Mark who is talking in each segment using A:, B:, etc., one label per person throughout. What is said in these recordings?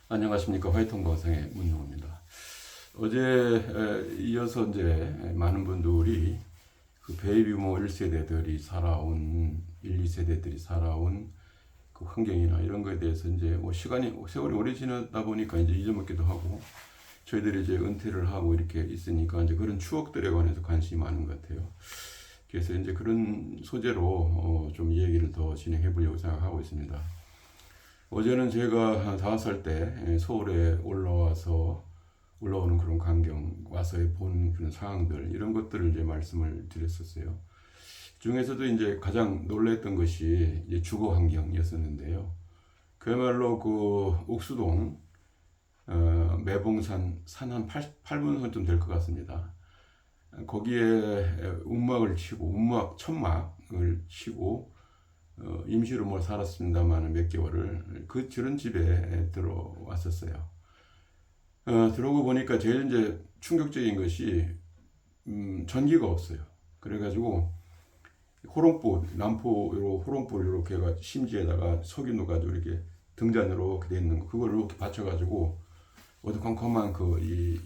A: 안녕하십니까. 화이트 건강의 문용호입니다. 어제 이어서 이제 많은 분들이 그 베이비부모 1세대들이 살아온 1, 2세대들이 살아온 그 환경이나 이런 거에 대해서 이제 뭐 세월이 오래 지나다 보니까 이제 잊어먹기도 하고 저희들이 이제 은퇴를 하고 이렇게 있으니까 이제 그런 추억들에 관해서 관심이 많은 것 같아요. 그래서 이제 그런 소재로 좀 이야기를 더 진행해 보려고 생각하고 있습니다. 어제는 제가 한 5살 때 서울에 올라오는 그런 광경, 와서 본 그런 상황들, 이런 것들을 이제 말씀을 드렸었어요. 중에서도 이제 가장 놀랐던 것이 이제 주거 환경이었었는데요. 그야말로 그 옥수동, 매봉산 산 한 8분선쯤 될 것 같습니다. 거기에 천막을 치고 임시로 뭐 살았습니다만 몇 개월을 저런 집에 들어왔었어요. 들어오고 보니까 제일 이제 충격적인 것이 전기가 없어요. 그래가지고 남포로 호롱불 이렇게 해가 심지에다가 석유 넣어가지고 이렇게 등잔으로 이렇게 돼 있는 거, 그걸 이렇게 받쳐가지고 어두컴컴한 이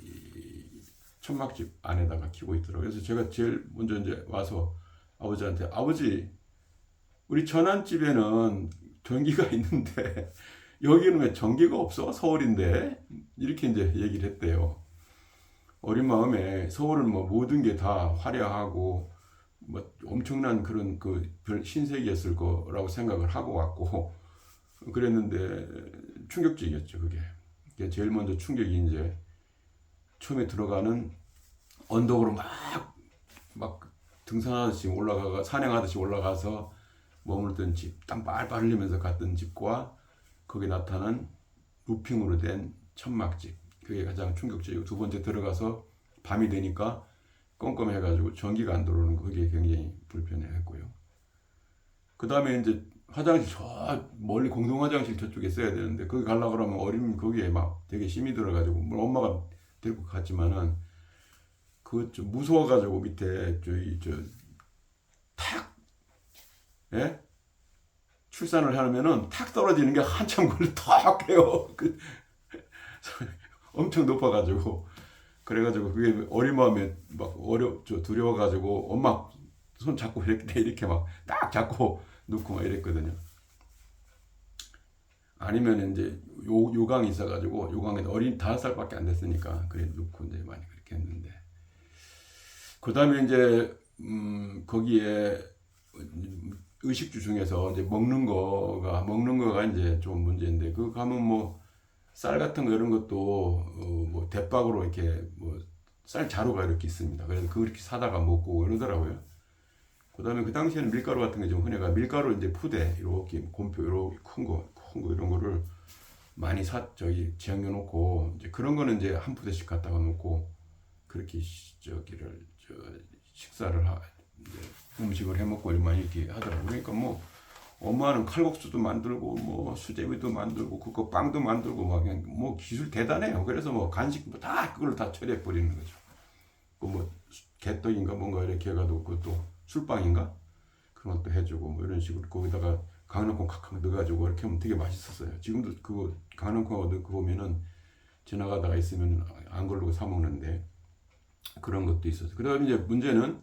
A: 천막집 안에다가 키고 있더라고요. 그래서 제가 제일 먼저 이제 와서 아버지한테, 아버지, 우리 전환집에는 전기가 있는데 여기는 왜 전기가 없어? 서울인데. 이렇게 이제 얘기를 했대요. 어린 마음에 서울은 뭐 모든 게 다 화려하고 뭐 엄청난 그런 별 신세계였을 거라고 생각을 하고 왔고 그랬는데 충격적이었죠, 그게. 제일 먼저 충격이 이제 처음에 들어가는 언덕으로 막 등산하듯이 산행하듯이 올라가서 머물던 집, 땀 빨빨 흘리면서 갔던 집과 거기에 나타난 루핑으로 된 천막집, 그게 가장 충격적이고, 두 번째 들어가서 밤이 되니까 껌껌해가지고 전기가 안 들어오는 거, 그게 굉장히 불편해했고요. 그 다음에 이제 화장실, 저 멀리 공동 화장실 저쪽에 써야 되는데 거기 가려고 그러면 어린 거기에 막 되게 힘이 들어가지고, 물론 엄마가 데리고 갔지만은 그 좀 무서워가지고 밑에 예? 출산을 하면은 탁 떨어지는 게 한참 걸려, 탁 해요. 엄청 높아가지고. 그래가지고 그게 어린 마음에 두려워가지고 엄마 손 잡고 이렇게 막 딱 잡고 놓고 막 이랬거든요. 아니면 이제 요강이 있어가지고, 요강에 어린 5살밖에 안 됐으니까 그래 놓고 이제 많이 그렇게 했는데, 그 다음에 이제 거기에 의식주 중에서 이제 먹는 거가 이제 좀 문제인데, 그 가면 뭐 쌀 같은 거 이런 것도 뭐 대박으로 이렇게 뭐 쌀 자루가 이렇게 있습니다. 그래서 그렇게 사다가 먹고 이러더라고요. 그 다음에 그 당시에는 밀가루 같은 게 좀 흔해가, 밀가루 이제 푸대 이렇게 곰표 이렇게 큰 거 이런 거를 많이 지양겨 놓고, 이제 그런 거는 이제 한 푸대씩 갖다가 놓고 그렇게 이제 음식을 해 먹고 많이 이렇게 하더라고요. 그러니까 뭐 엄마는 칼국수도 만들고 뭐 수제비도 만들고 그거 빵도 만들고 막 그냥 뭐 기술 대단해요. 그래서 뭐 간식 뭐 다 그걸 다 처리해 버리는 거죠. 그 뭐 개떡인가 뭔가 이렇게 해가지고 그것도 술빵인가 그런 것도 해주고 뭐 이런 식으로 거기다가 강낭콩 칵칵 넣어가지고 이렇게 하면 되게 맛있었어요. 지금도 그거 강낭콩 그거 보면은 지나가다가 있으면 안 걸르고 사 먹는데 그런 것도 있었어요. 그다음에 이제 문제는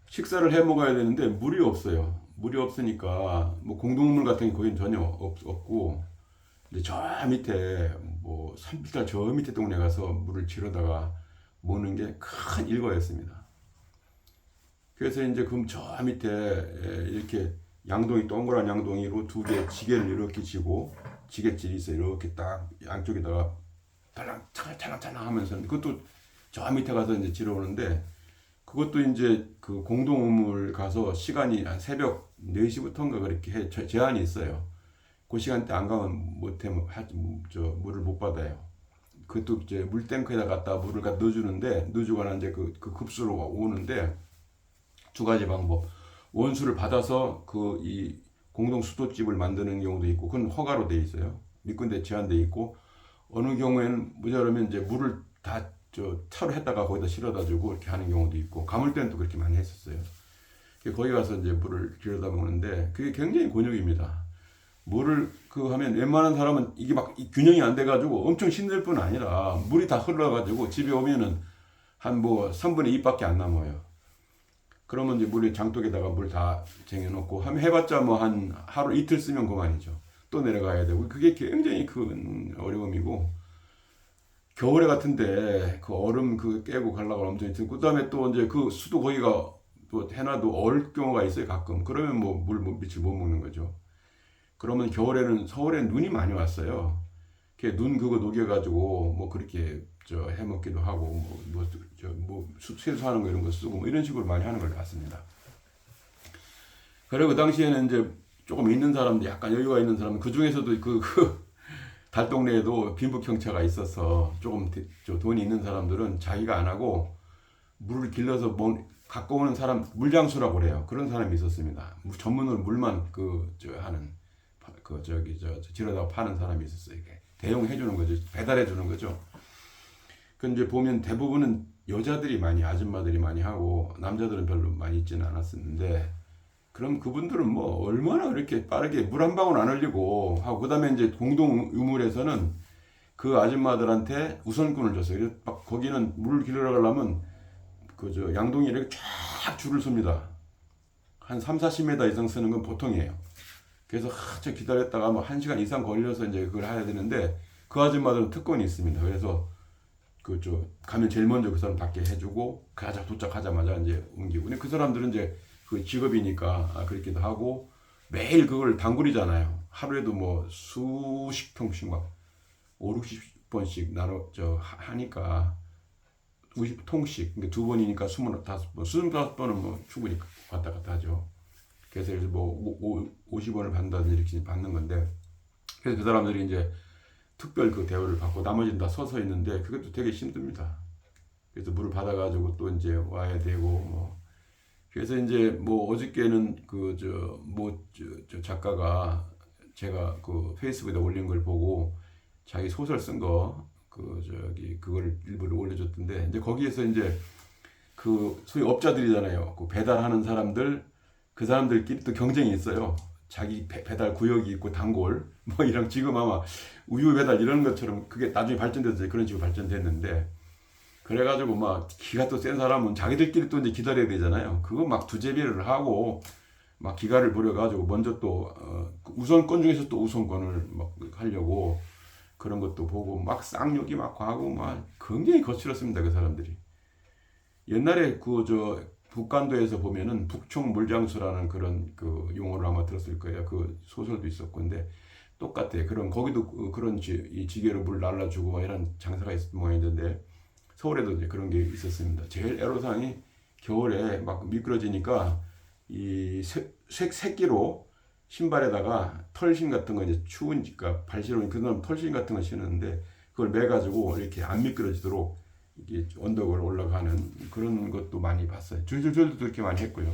A: 식사를 해 먹어야 되는데 물이 없어요. 물이 없으니까 뭐 공동물 같은 게 거긴 전혀 없고, 이제 저 밑에 뭐 산비탈 저 밑에 동네 가서 물을 지르다가 먹는 게 큰 일과였습니다. 그래서 이제 그럼 저 밑에 이렇게 동그란 양동이로 두 개 지게를 이렇게 지고, 지게질이 있어요. 이렇게 딱 양쪽에다가 찰랑찰랑 하면서, 그것도 저 밑에 가서 이제 지르오는데, 그것도 이제 그 공동우물 가서 시간이 한 새벽 4시부터인가 그렇게 제한이 있어요. 그 시간대 안 가면 물을 못 받아요. 그것도 이제 물탱크에다 갖다 물을 갖다 넣어주거나 이제 그 급수로 오는데, 두 가지 방법. 원수를 받아서 이 공동 수도집을 만드는 경우도 있고, 그건 허가로 돼 있어요. 미군대 제한돼 있고, 어느 경우에는 모자라면 이제 물을 다 차로 했다가 거기다 실어다 주고 이렇게 하는 경우도 있고, 가물 때는 또 그렇게 많이 했었어요. 거기 가서 이제 물을 들여다 먹는데 그게 굉장히 곤욕입니다. 물을 그 하면 웬만한 사람은 이게 막 균형이 안 돼가지고 엄청 힘들 뿐 아니라 물이 다 흘러가지고 집에 오면은 한 뭐 3분의 2밖에 안 남아요. 그러면 이제 물에 장독에다가 물 다 쟁여놓고 하면 해봤자 뭐 한 하루 이틀 쓰면 그만이죠. 또 내려가야 되고 그게 굉장히 큰 어려움이고 겨울에 같은데 그 얼음 그 깨고 가려고 엄청 힘들고 그다음에 또 이제 그 수도 거기가 또 해놔도 얼 경우가 있어요 가끔. 그러면 뭐 물 밑을 못 먹는 거죠. 그러면 겨울에는 서울에 눈이 많이 왔어요. 눈 그거 녹여가지고 뭐 그렇게 저 해먹기도 하고 뭐 세수하는 거 이런 거 쓰고 뭐 이런 식으로 많이 하는 걸 봤습니다. 그리고 그 당시에는 이제 조금 있는 사람들 약간 여유가 있는 사람은 그 중에서도 그 달동네에도 빈부경차가 있어서 조금 저 돈이 있는 사람들은 자기가 안 하고 물을 길러서 뭐 갖고 오는 사람 물장수라고 그래요. 그런 사람이 있었습니다. 전문으로 물만 그 저 하는 그 저기 저 지르다가 파는 사람이 있었어요. 이게 대용해 주는 거죠. 배달해 주는 거죠. 그 이제 보면 대부분은 여자들이 많이 아줌마들이 많이 하고 남자들은 별로 많이 있지는 않았었는데 그럼 그분들은 뭐 얼마나 그렇게 빠르게 물 한 방울 안 흘리고 하고 그다음에 이제 공동 유물에서는 그 아줌마들한테 우선권을 줬어요. 그래서 막 거기는 물을 길러 가려면 그 저 양동이 이렇게 쫙 줄을 섭니다. 한 3, 40m 이상 쓰는 건 보통이에요. 그래서 한참 기다렸다가 뭐 1시간 이상 걸려서 이제 그걸 해야 되는데 그 아줌마들은 특권이 있습니다. 그래서 그 저 가면 제일 먼저 그 사람 받게 해주고 가자 도착하자마자 이제 옮기고 근데 그 사람들은 이제 그 직업이니까 그렇기도 하고 매일 그걸 단골이잖아요. 하루에도 뭐 수십 통씩 막 5, 60번씩 나눠 저 하니까 50통씩 그러니까 두 번이니까 25번, 25번은 뭐 충분히 왔다 갔다 하죠. 그래서 뭐 50원을 받는다든지 이렇게 받는 건데 그래서 그 사람들이 이제 특별 그 대우를 받고 나머지는 다 서서 있는데 그것도 되게 힘듭니다. 그래서 물을 받아가지고 또 이제 와야 되고 뭐 그래서 이제 뭐 어저께는 그 저 작가가 제가 그 페이스북에 올린 걸 보고 자기 소설 쓴 거 그 저기 그걸 일부러 올려줬던데 이제 거기에서 이제 그 소위 업자들이잖아요. 그 배달하는 사람들 그 사람들끼리 또 경쟁이 있어요. 자기 배달 구역이 있고 단골 뭐 이런 지금 아마 우유 배달 이런 것처럼 그게 나중에 발전돼서 그런 식으로 발전됐는데 그래가지고 막 기가 또 센 사람은 자기들끼리 또 이제 기다려야 되잖아요. 그거 막 두제비를 하고 막 기가를 부려가지고 먼저 또 우선권 중에서 또 우선권을 막 하려고 그런 것도 보고 막 쌍욕이 막 하고 막 굉장히 거칠었습니다. 그 사람들이. 옛날에 그 저 북간도에서 보면은 북총 물장수라는 그런 그 용어를 아마 들었을 거예요. 그 소설도 있었고 근데 똑같아요. 그런 거기도 그런 이 지게로 물 날라주고 막 이런 장사가 있었던 모양인데 서울에도 이제 그런 게 있었습니다. 제일 애로사항이 겨울에 막 미끄러지니까 이 새끼로 신발에다가 털신 같은 거 이제 추우니까 발시로 그다음 털신 같은 거 신었는데 그걸 매가지고 이렇게 안 미끄러지도록 이게 언덕을 올라가는 그런 것도 많이 봤어요. 줄줄줄도 그렇게 많이 했고요.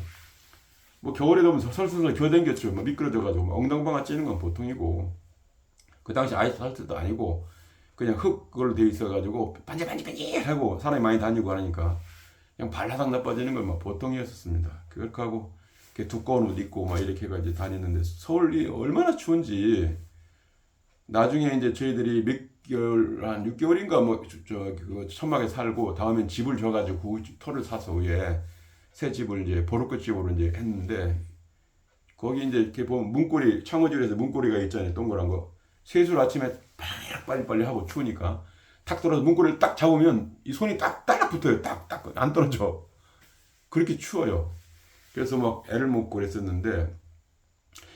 A: 뭐 겨울에 되면 설설설 겨댕겼죠. 뭐 미끄러져가지고 뭐 엉덩방아 찌는 건 보통이고 그 당시 아이스팔트도 아니고 그냥 흙 그걸로 되어 있어가지고 반질반질반질하고 사람이 많이 다니고 하니까 그냥 발라당 나빠지는 건 뭐 보통이었습니다. 그렇게 하고 두꺼운 옷 입고 막 이렇게 해가지고 다녔는데 서울이 얼마나 추운지 나중에 이제 저희들이 몇 개월 한 6개월인가 뭐 그 천막에 살고 다음엔 집을 줘가지고 그 터를 사서 위에 새 집을 이제 보르크 집으로 이제 했는데 거기 이제 이렇게 보면 문고리 창호지에서 문고리가 있잖아요. 동그란 거 세수를 아침에 빨리빨리 하고 추우니까 탁 떨어서 문고리를 딱 잡으면 이 손이 딱 붙어요. 딱 안 떨어져. 그렇게 추워요. 그래서 막 애를 먹고 그랬었는데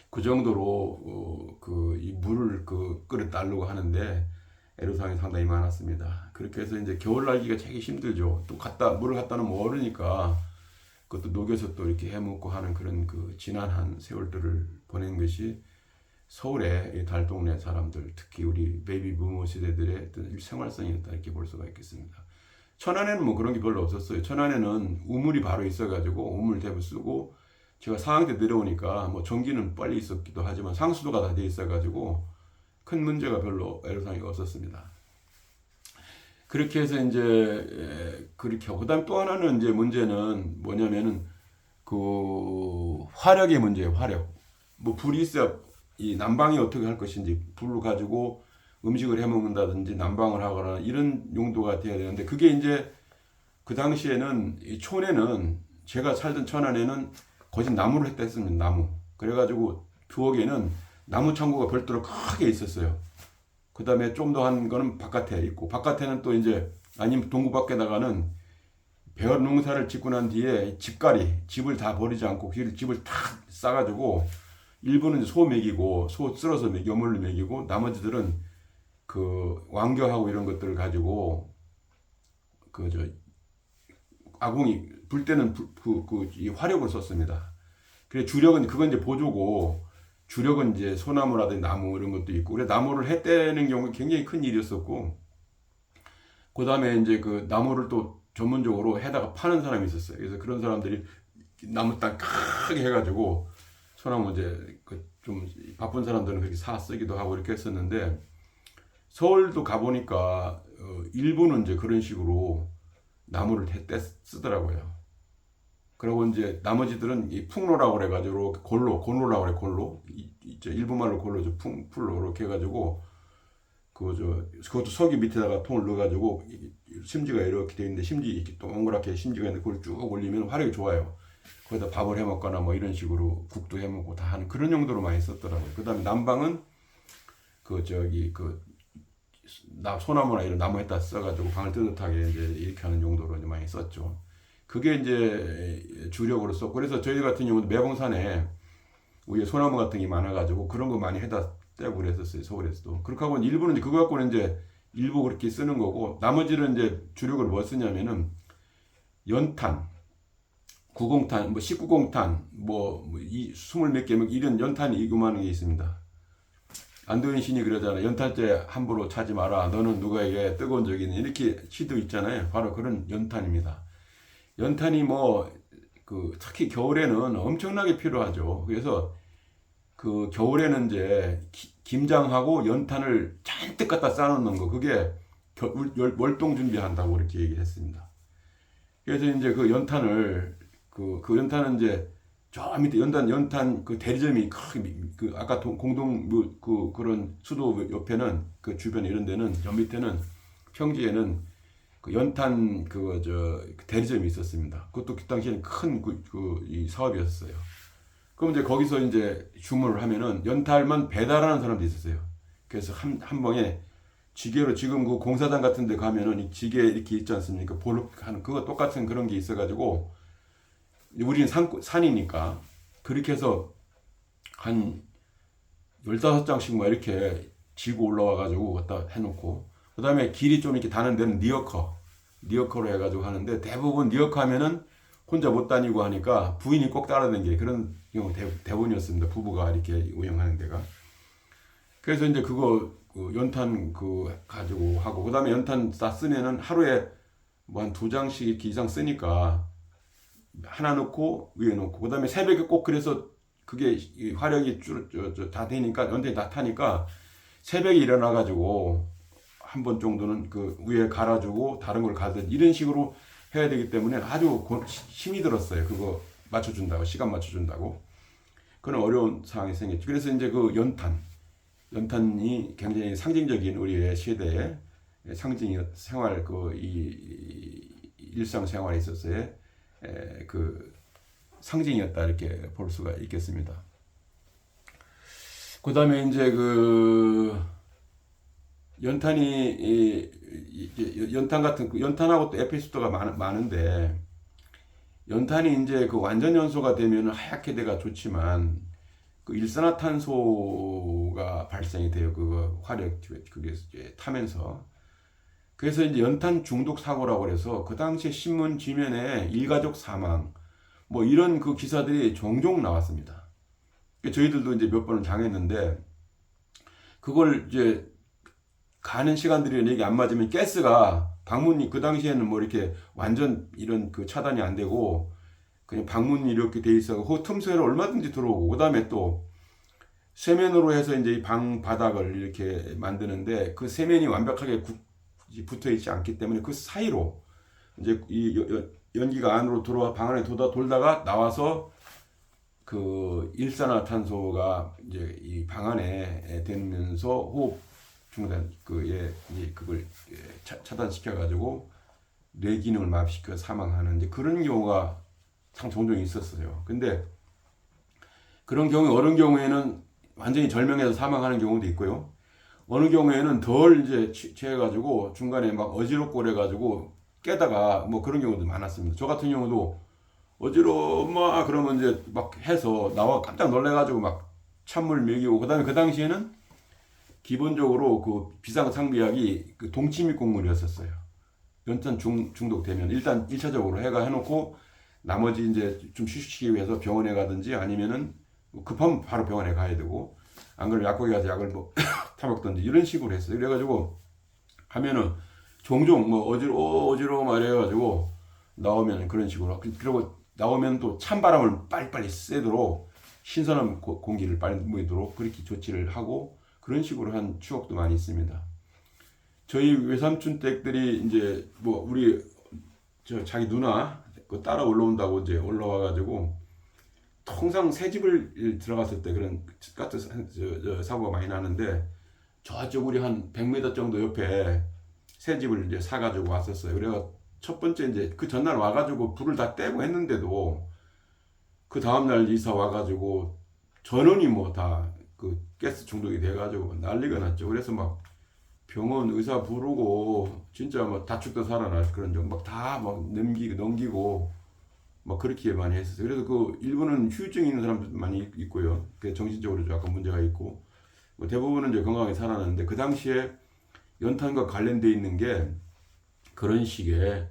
A: 그 정도로 그 이 물을 그 끓여 달라고 하는데 애로사항이 상당히 많았습니다. 그렇게 해서 이제 겨울 날기가 되게 힘들죠. 또 물을 갖다 놓으면 얼으니까 그것도 녹여서 또 이렇게 해먹고 하는 그런 그 지난한 세월들을 보낸 것이 서울의 달동네 사람들 특히 우리 베이비 부모 세대들의 어떤 생활성이었다 이렇게 볼 수가 있겠습니다. 천안에는 뭐 그런 게 별로 없었어요. 천안에는 우물이 바로 있어가지고 우물 대부 쓰고 제가 상황 때 내려오니까 뭐 전기는 빨리 있었기도 하지만 상수도가 다 돼 있어가지고 큰 문제가 별로 애로사항이 없었습니다. 그렇게 해서 이제 그렇게 하고 그다음 또 하나는 이제 문제는 뭐냐면은 그 화력의 문제예요. 화력. 뭐 불이 있어야 이 난방이 어떻게 할 것인지 불을 가지고 음식을 해 먹는다든지 난방을 하거나 이런 용도가 돼야 되는데 그게 이제 그 당시에는 이 촌에는 제가 살던 촌 안에는 거진 나무를 했다 했습니다. 나무. 그래가지고 부엌에는 나무 창고가 별도로 크게 있었어요. 그 다음에 좀 더 한 거는 바깥에 있고 바깥에는 또 이제 아니면 동구 밖에다가는 배원 농사를 짓고 난 뒤에 집갈이 집을 다 버리지 않고 집을 다 싸가지고 일부는 소 먹이고 소 쓸어서 여물로 먹이고 나머지들은 그 왕겨하고 이런 것들을 가지고 그 저 아궁이 불 때는 이 화력을 썼습니다. 그래 주력은 그건 이제 보조고 주력은 이제 소나무라든지 나무 이런 것도 있고 그래 나무를 해 떼는 경우 굉장히 큰 일이었었고 그 다음에 이제 그 나무를 또 전문적으로 해다가 파는 사람이 있었어요. 그래서 그런 사람들이 나무 땅 크게 해가지고 소나무 이제 그 좀 바쁜 사람들은 그렇게 사 쓰기도 하고 이렇게 했었는데 서울도 가보니까 일부는 이제 그런 식으로 나무를 떼 쓰더라고요. 그리고 이제 나머지들은 이 풍로라고 그래가지고 곤로라고 그래 곤로 일부말로 곤로죠 풍로 이렇게 해가지고 그것도 석유 밑에다가 통을 넣어가지고 심지가 이렇게 되어 있는데 심지 이렇게 동그랗게 심지가 있는데 그걸 쭉 올리면 화력이 좋아요. 거기다 밥을 해 먹거나 뭐 이런 식으로 국도 해 먹고 다 하는 그런 용도로 많이 썼더라고요. 그다음에 난방은 소나무나 이런 나무에다 써가지고 방을 뜨뜻하게 이제 이렇게 하는 용도로 이제 많이 썼죠. 그게 이제 주력으로 썼고 그래서 저희 같은 경우는 매봉산에 우리 소나무 같은 게 많아가지고 그런 거 많이 해다 떼고 그랬었어요. 서울에서도. 그렇게 하고 일부는 이제 그거 갖고는 이제 일부 그렇게 쓰는 거고 나머지는 이제 주력을 뭐 쓰냐면은 연탄, 구공탄, 뭐 19공탄, 이 20몇 개 이런 연탄이 이구만한 게 있습니다. 안도현 신이 그러잖아요. 연탄재 함부로 차지 마라. 너는 누구에게 뜨거운 적이 있니? 이렇게 시도 있잖아요. 바로 그런 연탄입니다. 연탄이 특히 겨울에는 엄청나게 필요하죠. 그래서 그 겨울에는 이제 김장하고 연탄을 잔뜩 갖다 쌓아놓는 거. 그게 월동 준비한다고 이렇게 얘기를 했습니다. 그래서 이제 그 연탄을, 그 연탄은 이제 저 밑에 연탄 그 대리점이 아까 그런 수도 옆에는 그 주변 이런 데는 저 밑에는 평지에는 그 연탄 대리점이 있었습니다. 그것도 그 당시에는 큰 이 사업이었어요. 그럼 이제 거기서 이제 주문을 하면은 연탄만 배달하는 사람도 있었어요. 그래서 한 번에 지게로 지금 그 공사장 같은 데 가면은 이 지게 이렇게 있지 않습니까? 볼록하는 그거 똑같은 그런 게 있어가지고 우리는 산이니까 그렇게 해서 한 15장씩 뭐 이렇게 지고 올라와가지고 갖다 해놓고 그 다음에 길이 좀 이렇게 다는 데는 니어커로 해가지고 하는데 대부분 니어커 하면은 혼자 못 다니고 하니까 부인이 꼭 따라다니게 그런 경우 대부분이었습니다. 부부가 이렇게 운영하는 데가. 그래서 이제 그거 연탄 가지고 하고 그 다음에 연탄 다 쓰면은 하루에 뭐 한 2장씩 이렇게 이상 쓰니까 하나 넣고 위에 놓고 그 다음에 새벽에 꼭 그래서 그게 화력이 다 되니까 연탄이 다 타니까 새벽에 일어나 가지고 한 번 정도는 그 위에 갈아주고 다른 걸 가든 이런 식으로 해야 되기 때문에 아주 힘이 들었어요. 그거 맞춰준다고 시간 맞춰준다고 그런 어려운 상황이 생겼죠. 그래서 이제 그 연탄이 굉장히 상징적인 우리의 시대의 상징 생활 이 일상 생활에 있어서의 그 상징이었다 이렇게 볼 수가 있겠습니다. 그 다음에 이제 연탄하고 또 에피소드가 많은데 연탄이 이제 그 완전 연소가 되면 하얗게 돼가 좋지만 그 일산화탄소가 발생이 돼요. 그 화력 그게 이제 타면서 그래서 이제 연탄 중독 사고라고 그래서 그 당시에 신문 지면에 일가족 사망 뭐 이런 그 기사들이 종종 나왔습니다. 저희들도 이제 몇 번을 당했는데 그걸 이제 가는 시간들이 얘기 안 맞으면 가스가 방문이 그 당시에는 뭐 이렇게 완전 이런 그 차단이 안 되고 그냥 방문이 이렇게 돼 있어 그 틈새로 얼마든지 들어오고 그 다음에 또 세면으로 해서 이제 이 방 바닥을 이렇게 만드는데 그 세면이 완벽하게 붙어 있지 않기 때문에 그 사이로 이제 이 연기가 안으로 들어와 방 안에 돌다가 나와서 그 일산화탄소가 이제 이 방 안에 되면서 호흡 중단 그걸 차단시켜 가지고 뇌 기능을 마비시켜 사망하는 이제 그런 경우가 참 종종 있었어요. 근데 그런 경우 어느 경우에는 완전히 절명해서 사망하는 경우도 있고요. 어느 경우에는 덜 이제 취해가지고 중간에 막 어지럽고 그래가지고 깨다가 뭐 그런 경우도 많았습니다. 저 같은 경우도 어지러워 엄마 그러면 이제 막 해서 나와 깜짝 놀래가지고 막 찬물 먹이고 그다음에 그 당시에는 기본적으로 그 비상 상비약이 그 동치미 국물이었었어요. 연탄 중독되면 일단 1차적으로 해놓고 나머지 이제 좀 휴식시키기 위해서 병원에 가든지 아니면은 급하면 바로 병원에 가야 되고 안 그러면 약국에 가서 약을 뭐 타먹든지 이런 식으로 했어요. 그래가지고 하면은 종종 뭐 어지러워 말해가지고 나오면 그런 식으로 그리고 나오면 또 찬바람을 빨리빨리 쐬도록 신선한 공기를 빨리 모이도록 그렇게 조치를 하고 그런 식으로 한 추억도 많이 있습니다. 저희 외삼촌 댁들이 이제 뭐 우리 저 자기 누나 그 따라 올라온다고 이제 올라와가지고 통상 새 집을 들어갔을 때 그런 같은 사고가 많이 나는데 저쪽 우리 한 100m 정도 옆에 새 집을 이제 사가지고 왔었어요. 그래가 첫 번째 이제 그 전날 와가지고 불을 다 떼고 했는데도 그 다음날 이사 와가지고 전원이 뭐 다 그 가스 중독이 돼가지고 난리가 났죠. 그래서 막 병원 의사 부르고 진짜 뭐 다축도 살아날 그런 막다막 넘기고 막 그렇게 많이 했었어요. 그래서 그 일부는 후유증 있는 사람도 많이 있고요. 그 정신적으로 약간 문제가 있고 뭐 대부분은 이제 건강하게 살아났는데 그 당시에 연탄과 관련돼 있는 게 그런 식의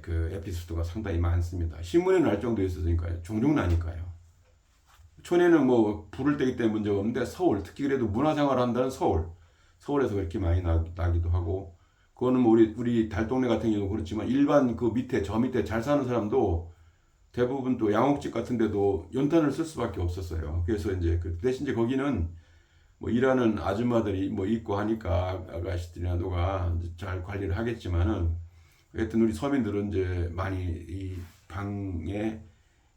A: 그 에피소드가 상당히 많습니다. 신문에 날 정도에 있었으니까요. 종종 나니까요. 촌에는 뭐 불을 떼기 때문에 문제가 없는데 서울 특히 그래도 문화생활을 한다는 서울에서 그렇게 많이 나기도 하고 그거는 뭐 우리 달동네 같은 경우도 그렇지만 일반 그 밑에 저 밑에 잘 사는 사람도 대부분 또 양옥집 같은 데도 연탄을 쓸 수밖에 없었어요. 그래서 이제 그 대신 이제 거기는 뭐 일하는 아줌마들이 뭐 있고 하니까 아가씨들이나 누가 잘 관리를 하겠지만은 하여튼 우리 서민들은 이제 많이 이 방에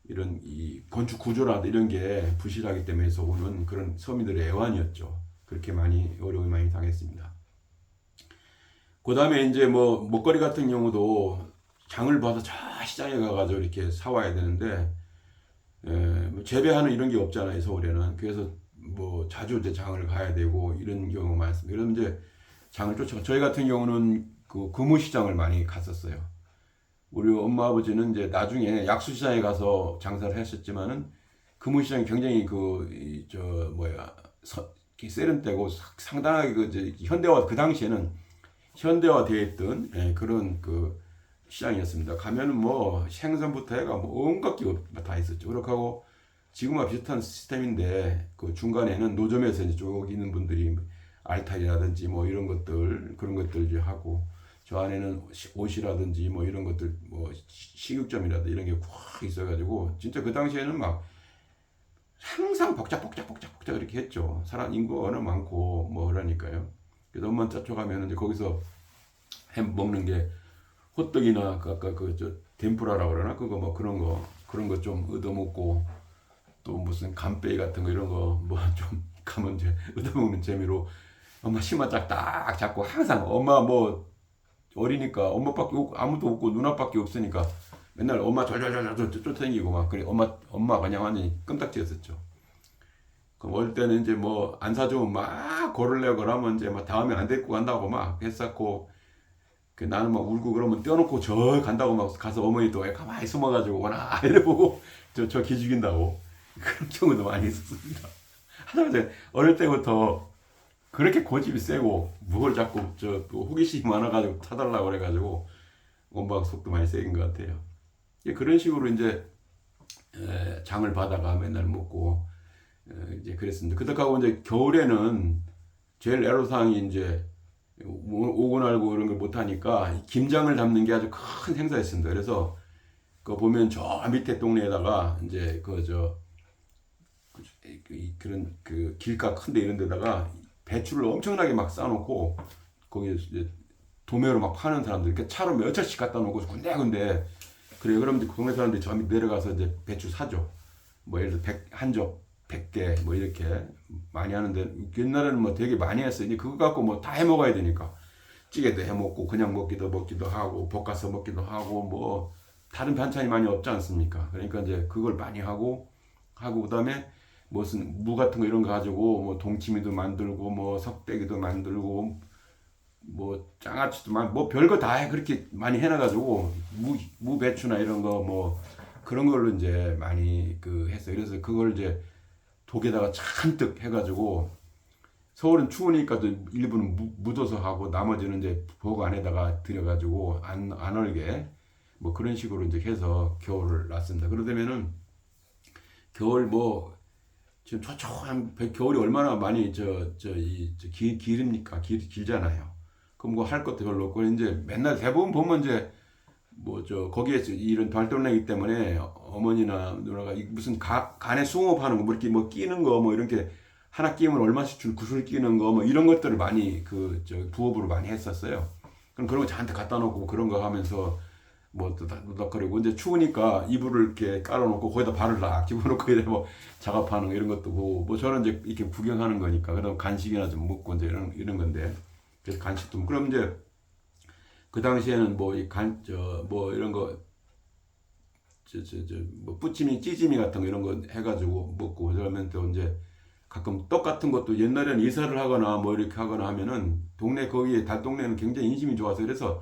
A: 이런 이 건축 구조라든지 이런 게 부실하기 때문에 해서 오는 그런 서민들의 애환이었죠. 그렇게 많이 어려움이 많이 당했습니다. 그 다음에 이제 뭐 먹거리 같은 경우도 장을 봐서 저 시장에 가가지고 이렇게 사와야 되는데 뭐 재배하는 이런 게 없잖아요 서울에는. 그래서 뭐 자주 이제 장을 가야 되고 이런 경우가 많습니다. 그럼 이제 장을 쫓아 저희 같은 경우는 그 금우시장을 많이 갔었어요. 우리 엄마 아버지는 이제 나중에 약수시장에 가서 장사를 했었지만은 금우시장이 굉장히 세련되고 상당하게 그 이제 현대화 그 당시에는 현대화되어 있던 그런 그 시장이었습니다. 가면은 뭐 생선부터 해가 뭐 온갖 게 다 있었죠. 그렇게 하고 지금과 비슷한 시스템인데 그 중간에는 노점에서 이제 쭉 있는 분들이 알타리라든지 뭐 이런 것들 그런 것들 이제 하고 저 안에는 옷이라든지 뭐 이런 것들 뭐 식육점이라든지 이런 게 꽉 있어가지고 진짜 그 당시에는 막 항상 복잡 이렇게 했죠. 사람 인구가 워낙 많고 뭐 그러니까요. 그래서 엄마 쫓아가면 이제 거기서 먹는 게 호떡이나 아까 저 덴푸라라고 그러나 그거 뭐 그런 거 좀 얻어먹고 또 무슨 감베이 같은 거 이런 거 뭐 좀 가면 이제 얻어먹는 재미로 엄마 치마짝 딱 잡고 항상 엄마 뭐 어리니까 엄마밖에 아무도 없고 누나밖에 없으니까 맨날 엄마 절절절절 쫓아다니고 막 그래 엄마 그냥 완전히 끔딱지였었죠. 그럼 어릴 때는 이제 뭐 안 사주면 막 고를려고 그러면 이제 막 다음에 안 데리고 간다고 막 했었고 나는 막 울고 그러면 떼어놓고 저 간다고 막 가서 어머니도 가만히 숨어가지고 오나 이래 보고 저 기죽인다고 그런 경우도 많이 있었습니다. 하다못해 어릴 때부터 그렇게 고집이 세고 뭘 자꾸 호기심이 많아가지고 타달라고 그래가지고 엄마가 속도 많이 세긴 것 같아요. 그런 식으로 이제 장을 받아가 맨날 먹고 이제 그랬습니다. 그덕하고 이제 겨울에는 제일 애로사항이 이제 오고 날고 이런 걸 못하니까 김장을 담는 게 아주 큰 행사였습니다. 그래서 그 보면 저 밑에 동네에다가 이제 그런 그 길가 큰데 이런 데다가 배추를 엄청나게 막 쌓아놓고 거기에 이제 도매로 막 파는 사람들 이렇게 차로 몇 차씩 갖다 놓고 군데군데 그래 그러면 이제 동네 사람들이 저 밑 내려가서 이제 배추 사죠. 뭐 예를 들어 한 적 100개 뭐 이렇게 많이 하는데 옛날에는 뭐 되게 많이 했어요. 이제 그거 갖고 뭐 다 해 먹어야 되니까 찌개도 해 먹고 그냥 먹기도 하고 볶아서 먹기도 하고 뭐 다른 반찬이 많이 없지 않습니까? 그러니까 이제 그걸 많이 하고 그다음에 무슨 무 같은 거 이런 거 가지고 뭐 동치미도 만들고 뭐 석대기도 만들고 뭐 장아찌도 뭐 별거 다 해 그렇게 많이 해놔가지고 무 배추나 이런 거 뭐 그런 걸로 이제 많이 그 했어요. 그래서 그걸 이제 독에다가 잔뜩 해가지고 서울은 추우니까 또 일부는 묻어서 하고 나머지는 이제 복 안에다가 들여가지고 안 얼게 뭐 그런 식으로 이제 해서 겨울을 났습니다. 그러다면은 겨울 뭐 지금 초초한 겨울이 얼마나 많이 길입니까? 길잖아요. 그럼 뭐 할 것도 별로 없고 이제 맨날 대부분 보면 이제 뭐 거기에 이런 활동하기 때문에 어머니나 누나가 무슨 간에 수공업하는 거 뭐 이렇게 뭐 끼는 거 뭐 이렇게 하나 끼면 얼마씩 줄 구슬 끼는 거 뭐 이런 것들을 많이 부업으로 많이 했었어요. 그럼 그런 거 잔뜩 갖다 놓고 뭐 그런 거 하면서 뭐 노닥거리고 이제 추우니까 이불을 이렇게 깔아놓고 거기다 발을 딱 집어넣고 이제 뭐 작업하는 거 이런 것도 뭐 저는 이제 이렇게 구경하는 거니까 그다음 간식이나 좀 먹고 이제 이런 건데 그래서 간식도 그럼 이제 그 당시에는 뭐 이런 거 뭐 뿌찌미 찌짐이 같은 거 이런 거 해가지고 먹고 그러면 또 이제 가끔 떡 같은 것도 옛날에는 이사를 하거나 뭐 이렇게 하거나 하면은 동네 거기에 달동네는 굉장히 인심이 좋아서 그래서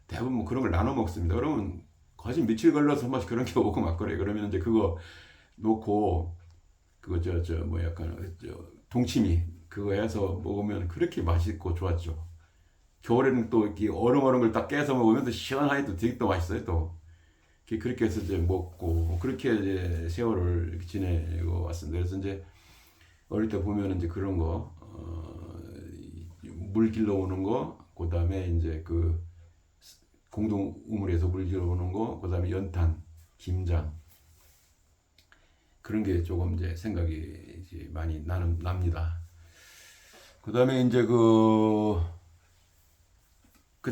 A: 대부분 뭐 그런 걸 나눠 먹습니다. 그러면 거의 며칠 걸러서 한 번씩 그런 게 오고 막 그래요. 그러면 이제 그거 놓고 그거 뭐 약간 동치미 그거 해서 먹으면 그렇게 맛있고 좋았죠. 겨울에는 또 이렇게 얼음 걸 딱 깨서 먹으면 또 시원하게 또 되게 또 맛있어요 또. 그렇게 해서 이제 먹고 그렇게 이제 세월을 지내고 왔습니다. 그래서 이제 어릴 때 보면 이제 그런 거 물 길러 오는 거, 그다음에 이제 그 공동 우물에서 물 길러 오는 거, 그다음에 연탄, 김장 그런 게 조금 이제 생각이 이제 많이 납니다. 그다음에 이제 그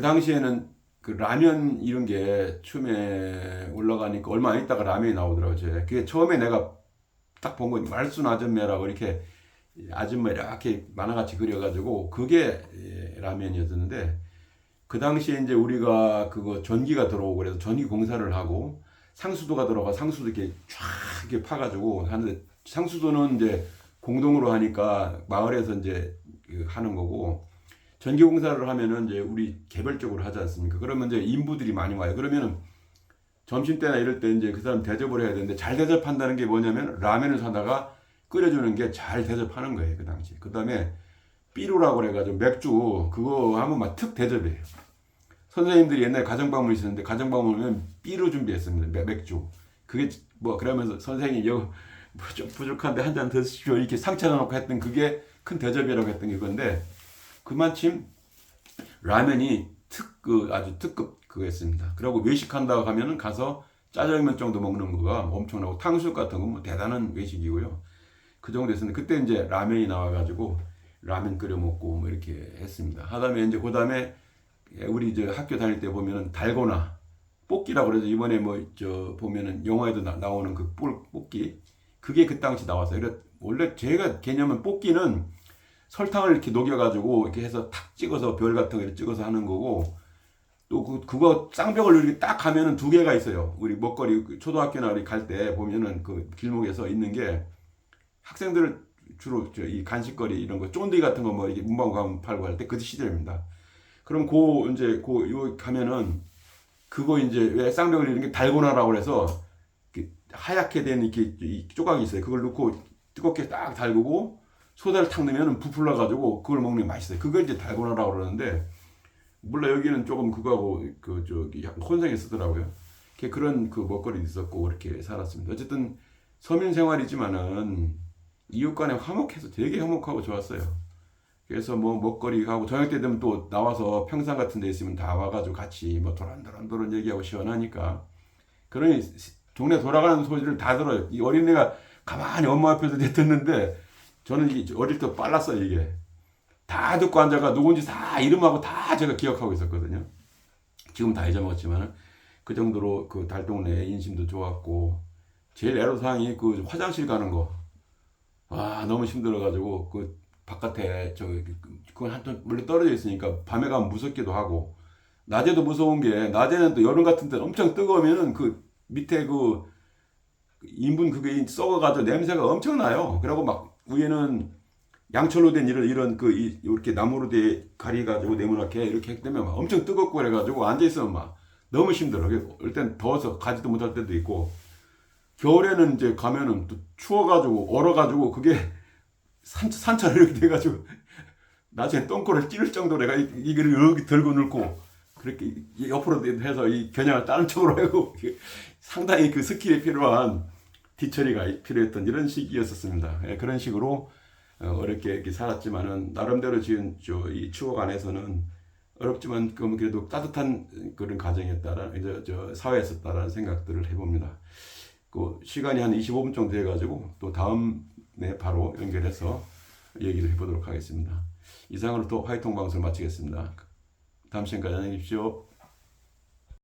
A: 당시에는 그 라면 이런 게 춤에 올라가니까 얼마 안 있다가 라면이 나오더라고요. 그게 처음에 내가 딱 본 건 말순 아줌매라고 이렇게 아줌마 이렇게 만화같이 그려가지고 그게 라면이었는데 그 당시에 이제 우리가 그거 전기가 들어오고 그래서 전기 공사를 하고 상수도가 들어가 상수도 이렇게 쫙 이렇게 파가지고 하는데 상수도는 이제 공동으로 하니까 마을에서 이제 하는 거고 전기 공사를 하면은 이제 우리 개별적으로 하지 않습니까? 그러면 이제 인부들이 많이 와요. 그러면은 점심때나 이럴 때 이제 그 사람 대접을 해야 되는데 잘 대접한다는 게 뭐냐면 라면을 사다가 끓여주는 게 잘 대접하는 거예요. 그 당시. 그 다음에 삐루라고 그래가지고 맥주 그거 하면 막 특 대접이에요. 선생님들이 옛날에 가정방문 있었는데 가정방문은 삐루 준비했습니다. 맥주. 그게 뭐 그러면서 선생님 뭐 좀 부족한데 한 잔 드십시오 이렇게 상처 넣고 했던 그게 큰 대접이라고 했던 이건데 그마침 라면이 아주 특급 그거였습니다. 그리고 외식한다고 하면은 가서 짜장면 정도 먹는 거가 엄청나고 탕수육 같은 건 뭐 대단한 외식이고요. 그 정도 했었는데 그때 이제 라면이 나와가지고 라면 끓여 먹고 뭐 이렇게 했습니다. 하다음에 이제 그 다음에 우리 이제 학교 다닐 때 보면은 달고나 뽑기라고 그래서 이번에 뭐 보면은 영화에도 나오는 그 뽑기 그게 그 당시 나왔어요. 그래서 원래 제가 개념은 뽑기는 설탕을 이렇게 녹여가지고 이렇게 해서 탁 찍어서 별 같은 거 이렇게 찍어서 하는 거고 또 그거 쌍벽을 이렇게 딱 하면은 두 개가 있어요. 우리 먹거리 초등학교나 우리 갈 때 보면은 그 길목에서 있는 게 학생들을 주로 이 간식거리 이런 거 쫀디 같은 거 뭐 이렇게 문방구 가면 팔고 할 때 그 시절입니다. 그럼 요 가면은 그거 이제 왜 쌍벽을 이렇게 달고나라고 해서 하얗게 된 이렇게 조각이 있어요. 그걸 넣고 뜨겁게 딱 달구고 소다를 탁 넣으면 부풀러 가지고 그걸 먹는 게 맛있어요. 그걸 이제 달고나라고 그러는데 몰라 여기는 조금 그거하고 혼성에 쓰더라고요. 그런 그 먹거리 있었고 그렇게 살았습니다. 어쨌든 서민 생활이지만은 이웃 간에 화목해서 되게 화목하고 좋았어요. 그래서 뭐 먹거리 하고 저녁 때 되면 또 나와서 평상 같은 데 있으면 다 와가지고 같이 뭐 도란도란 얘기하고 시원하니까 그러니 동네 돌아가는 소리를 다 들어요. 이 어린애가 가만히 엄마 앞에서 듣는데 저는 어릴 때 빨랐어요 이게. 다 듣고 앉아가 누군지 다 이름하고 다 제가 기억하고 있었거든요. 지금 다 잊어먹었지만 그 정도로 그 달동네 인심도 좋았고 제일 애로사항이 그 화장실 가는 거. 아, 너무 힘들어가지고, 그 바깥에, 그건 한톤 멀리 떨어져 있으니까 밤에 가면 무섭기도 하고, 낮에도 무서운 게, 낮에는 또 여름 같은 데 엄청 뜨거우면은 그 밑에 그 인분 그게 썩어가지고 냄새가 엄청 나요. 그리고 막 위에는 양철로 된 이런 이렇게 나무로 돼 가리가지고 네모나게 이렇게 했기 때문에 막 엄청 뜨겁고 그래가지고 앉아있으면 막 너무 힘들어. 어떨 땐 더워서 가지도 못할 때도 있고, 겨울에는 이제 가면은 또 추워가지고 얼어가지고 그게 산처럼 이렇게 돼가지고 나중에 똥꼬를 찌를 정도로 내가 이거를 여기 들고 눕고 그렇게 옆으로 해서 이 겨냥을 다른 쪽으로 하고 상당히 그 스킬이 필요한 뒤처리가 필요했던 이런 시기였었습니다. 예, 그런 식으로 어렵게 이렇게 살았지만은 나름대로 지은 이 추억 안에서는 어렵지만 그래도 따뜻한 그런 가정이었다라는 사회였었다라는 생각들을 해봅니다. 그 시간이 한 25분 정도 돼가지고 또 다음에 바로 연결해서 얘기를 해보도록 하겠습니다. 이상으로 또 화이통 방송을 마치겠습니다. 다음 시간까지 안녕히 계십시오.